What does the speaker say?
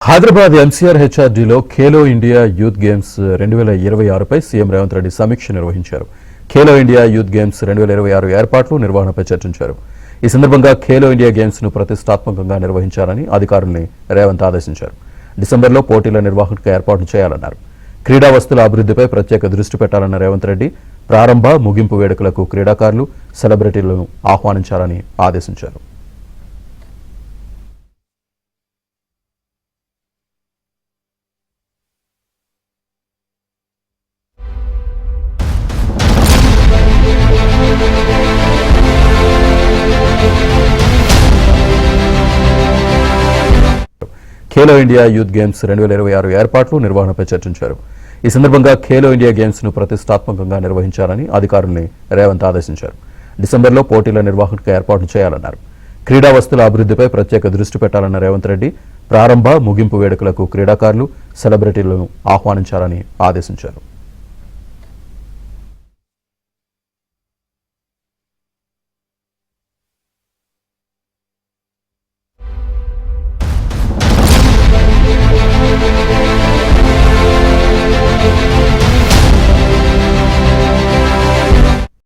Hyderabad MCR హెచ్ఆర్డీలో Khelo India youth games 2026పై CM Revanth Reddy సమీక్ష నిర్వహించారు. ఖేలో ఇండియా యూత్ గేమ్స్ 2026 ఏర్పాట్లు, నిర్వహణపై చర్చించారు. ఈ సందర్భంగా ఖేలో ఇండియా గేమ్స్ ను ప్రతిష్టాత్మకంగా నిర్వహించాలని అధికారుల్ని రేవంత్ ఆదేశించారు. డిసెంబర్లో పోటీల నిర్వహణకు ఏర్పాట్లు చేయాలన్నారు. క్రీడా వస్తువుల అభివృద్ధిపై ప్రత్యేక దృష్టి పెట్టాలన్న రేవంత్ రెడ్డి ప్రారంభ, ముగింపు వేడుకలకు క్రీడాకారులు, సెలబ్రిటీలను ఆహ్వానించాలని ఆదేశించారు. ఖేలో ఇండియా యూత్ గేమ్స్ 2026 ఏర్పాట్లు, నిర్వహణపై చర్చించారు. ఈ సందర్భంగా ఖేలో ఇండియా గేమ్స్ ను ప్రతిష్టాత్మకంగా నిర్వహించాలని అధికారుల్ని రేవంత్ ఆదేశించారు. డిసెంబర్లో పోటీల నిర్వహణకు ఏర్పాట్లు చేయాలన్నారు. క్రీడా వస్తువుల అభివృద్ధిపై ప్రత్యేక దృష్టి పెట్టాలన్న రేవంత్ రెడ్డి ప్రారంభ, ముగింపు వేడుకలకు క్రీడాకారులు, సెలబ్రిటీలను ఆహ్వానించాలని ఆదేశించారు.